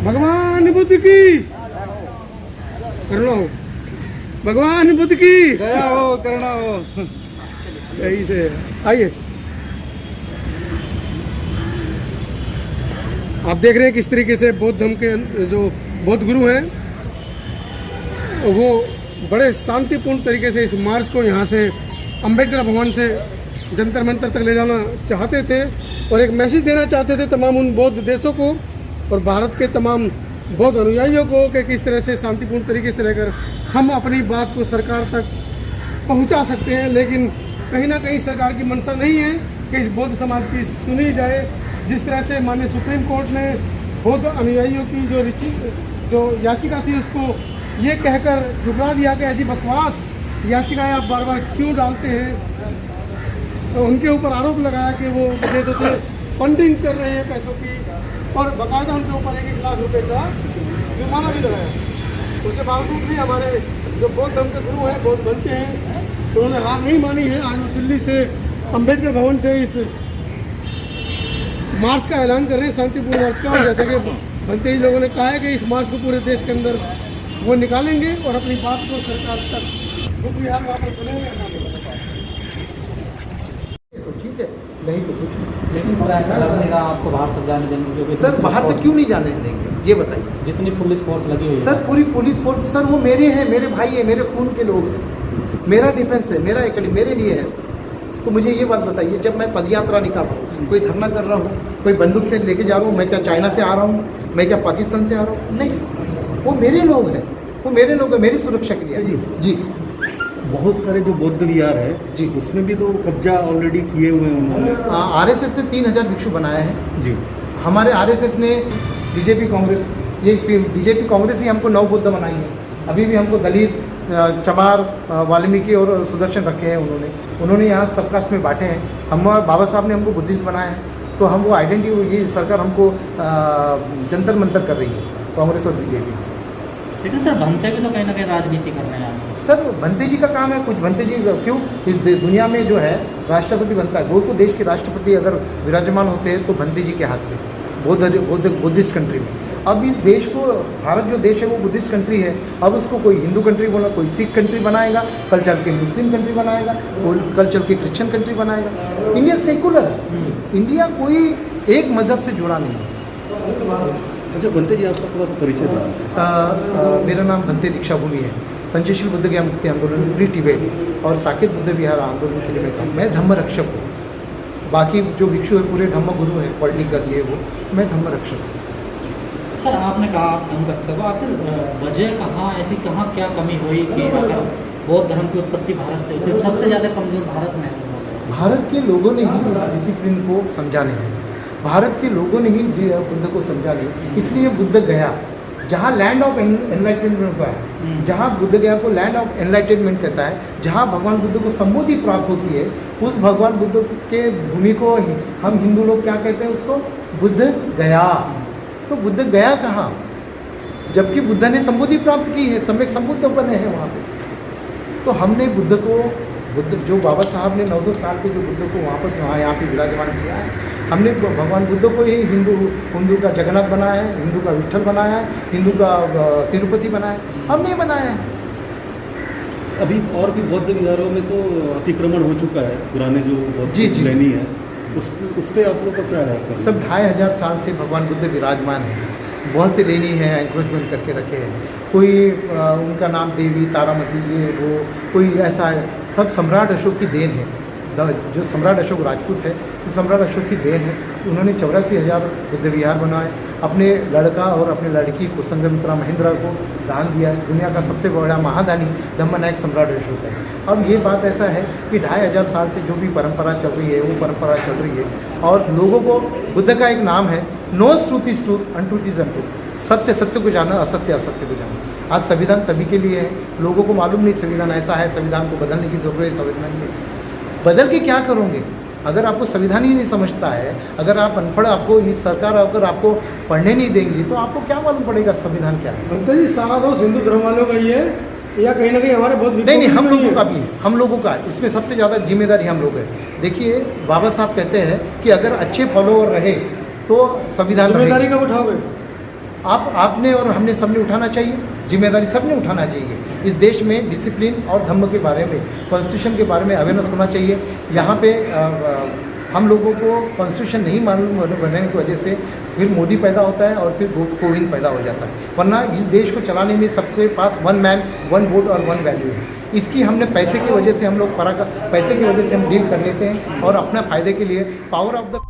भगवान बुद्ध की कर लो, भगवान बुद्ध की दया हो, करुणा हो। यही से आइए। आप देख रहे हैं किस तरीके से बौद्ध धर्म के जो बौद्ध गुरु हैं वो बड़े शांतिपूर्ण तरीके से इस मार्च को यहाँ से अंबेडकर भवन से जंतर मंतर तक ले जाना चाहते थे और एक मैसेज देना चाहते थे तमाम उन बौद्ध देशों को और भारत के तमाम बौद्ध अनुयायियों को कि किस तरह से शांतिपूर्ण तरीके से रहकर हम अपनी बात को सरकार तक पहुंचा सकते हैं। लेकिन कहीं ना कहीं सरकार की मंशा नहीं है कि इस बौद्ध समाज की सुनी जाए। जिस तरह से माननीय सुप्रीम कोर्ट ने बौद्ध अनुयायियों की जो याचिका थी उसको ये कहकर ठुकरा दिया कि ऐसी बकवास याचिकाएं आप बार बार क्यों डालते हैं, तो उनके ऊपर आरोप लगाया कि वो विदेशों से फंडिंग कर रहे हैं पैसों की और बाकायदा उनके ऊपर 1 लाख रुपए का जुर्माना भी लगाया। उसके बावजूद भी हमारे जो बौद्ध धर्म के गुरु हैं, बौद्ध बनते हैं, तो उन्होंने हार नहीं मानी है। आज वो दिल्ली से अंबेडकर भवन से इस मार्च का ऐलान कर रहे हैं, शांतिपूर्ण मार्च का। और जैसे कि बनते ही लोगों ने कहा है कि इस मार्च को पूरे देश के अंदर वो निकालेंगे और अपनी बात को सरकार तक बुद्ध विहार वहाँ पर खुलेंगे। तो ठीक है, नहीं तो कुछ नहीं। लेकिन सर ऐसा लगने का आपको बाहर तक जाने देंगे क्योंकि सर बाहर तक क्यों नहीं जाने देंगे ये बताइए। जितनी पुलिस फोर्स लगी हुई है सर पूरी पुलिस फोर्स, सर वो मेरे हैं, मेरे भाई है, मेरे खून के लोग हैं, मेरा डिफेंस है, मेरा एकड़ी मेरे लिए है। तो मुझे ये बात बताइए, जब मैं पदयात्रा निकाल रहा हूँ, कोई धरना कर रहा हूँ, कोई बंदूक से लेके जा रहा हूँ, मैं क्या चाइना से आ रहा हूँ, मैं क्या पाकिस्तान से आ रहा हूँ? नहीं, वो मेरे लोग हैं, वो मेरे लोग हैं, मेरी सुरक्षा के लिए जी। बहुत सारे जो बौद्ध विहार है जी, उसमें भी तो कब्जा ऑलरेडी किए हुए हैं उन्होंने। आरएसएस ने 3000 भिक्षु बनाया है जी। हमारे आरएसएस ने, बीजेपी कांग्रेस, ये बीजेपी कांग्रेस ही हमको 9 बुद्ध बनाई है। अभी भी हमको दलित, चमार, वाल्मीकि और सुदर्शन रखे हैं उन्होंने यहाँ सब कास्ट में बांटे हैं। हम बाबा साहब ने हमको बुद्धिस्ट बनाया है, तो हम वो आइडेंटिटी, ये सरकार हमको जंतर मंतर कर रही है, कांग्रेस और बीजेपी। लेकिन सर भंते भी तो कहीं ना कहीं राजनीति कर रहे हैं आज। सर भंते जी का काम है, कुछ भंते जी क्यों इस दुनिया में जो है राष्ट्रपति बनता है, 200 देश के राष्ट्रपति अगर विराजमान होते हैं तो भंते जी के हाथ से बुद्धिस्ट कंट्री में। अब इस देश को, भारत जो देश है वो बुद्धिस्ट कंट्री है, अब उसको कोई हिंदू कंट्री बोला, कोई सिख कंट्री बनाएगा, कल चल के मुस्लिम कंट्री बनाएगा, कोई कल चल के क्रिश्चियन कंट्री बनाएगा। इंडिया सेकुलर है, इंडिया कोई एक मज़हब से जुड़ा नहीं है। अच्छा बनते जी, आपका थोड़ा सा परिचय था। मेरा नाम भंते दीक्षा भूमि है। पंचशील बुद्ध ज्ञान मुक्ति आंदोलन, फ्री टिबेट और साकेत बुद्ध विहार आंदोलन के लिए मैं काम, मैं धम्म रक्षक हूँ। बाकी जो भिक्षु है पूरे धम्म गुरु है, पॉलिटिकल ये वो, मैं धम्म रक्षक हूँ। सर आपने कहा आप धर्म रक्षक हो, आखिर वजह कहाँ, ऐसी कहाँ क्या कमी हुई कि अगर बौद्ध धर्म की उत्पत्ति भारत से हुई, सबसे ज़्यादा कमजोर भारत में है? भारत के लोगों ने ही इस डिसिप्लिन को समझा नहीं, भारत के लोगों ने ही बुद्ध को समझा नहीं। इसलिए बुद्ध गया जहाँ लैंड ऑफ एनलाइटनमेंट हुआ है, जहाँ बुद्ध गया को लैंड ऑफ एनलाइटनमेंट कहता है, जहाँ भगवान बुद्ध को संबोधि प्राप्त होती है, उस भगवान बुद्ध के भूमि को हम हिंदू लोग क्या कहते हैं, उसको बुद्ध गया। तो बुद्ध गया कहाँ, जबकि बुद्ध ने संबोधि प्राप्त की है, सम्यक संबुद्ध बने हैं वहाँ पे। तो हमने बुद्ध को, बुद्ध जो बाबा साहब ने 900 साल के जो बुद्ध को वापस यहाँ पे विराजमान किया है, हमने भगवान बुद्ध को ही हिंदू का जगन्नाथ बनाया है, हिंदू का विट्ठल बनाया है, हिंदू का तिरुपति बनाया है, हमने बनाया है। अभी और भी बौद्ध विहारों में तो अतिक्रमण हो चुका है, पुराने जो बौद्ध जी लेनी है उस पर आप लोग का क्या है? सब 2500 साल से भगवान बुद्ध विराजमान है, बहुत से लेनी है, एंक्रोचमेंट करके रखे हैं। कोई उनका नाम देवी तारामती, ये वो, कोई ऐसा है, सब सम्राट अशोक की देन है। जो सम्राट अशोक राजपूत है, तो सम्राट अशोक की देन है। उन्होंने 84,000 बुद्ध विहार बनाए, अपने लड़का और अपनी लड़की को संघमित्रा महेंद्र को दान दिया। दुनिया का सबसे बड़ा महादानी धम्मनायक सम्राट अशोक है। अब ये बात ऐसा है कि 2500 साल से जो भी परंपरा चल रही है वो परंपरा चल रही है, और लोगों को, बुद्ध का एक नाम है, no truth is truth, untruth is untruth, सत्य सत्य को जाना, असत्य असत्य को जाना। आज संविधान सभी के लिए है, लोगों को मालूम नहीं संविधान ऐसा है, संविधान को बदलने की जरूरत है, संविधान नहीं बदल के क्या करोगे? अगर आपको संविधान ही नहीं समझता है, अगर आप अनपढ़, आपको ये सरकार अगर आपको पढ़ने नहीं देंगी तो आपको क्या मालूम पड़ेगा संविधान क्या है? भंते जी सारा दोष हिंदू धर्म वालों का ही है या कहीं ना कहीं हमारे बहुत नहीं, हम लोगों का भी है, हम लोगों का, इसमें सबसे ज़्यादा जिम्मेदारी हम लोग है। देखिए बाबा साहब कहते हैं कि अगर अच्छे फॉलोअर रहे तो संविधान जिम्मेदारी रहेगी। कब उठाओगे? आपने और हमने सबने उठाना चाहिए, जिम्मेदारी सबने उठाना चाहिए। इस देश में डिसिप्लिन और धर्म के बारे में, कॉन्स्टिट्यूशन के बारे में अवेयरनेस होना चाहिए। यहाँ पे हम लोगों को कॉन्स्टिट्यूशन नहीं मालूम होने की वजह से फिर मोदी पैदा होता है और फिर कोविंद पैदा हो जाता है। वरना इस देश को चलाने में सबके पास 1 मैन 1 वोट और 1 वैल्यू है। इसकी हमने पैसे की वजह से हम लोग पैसे की वजह से हम डील कर लेते हैं और अपना फ़ायदे के लिए पावर ऑफ द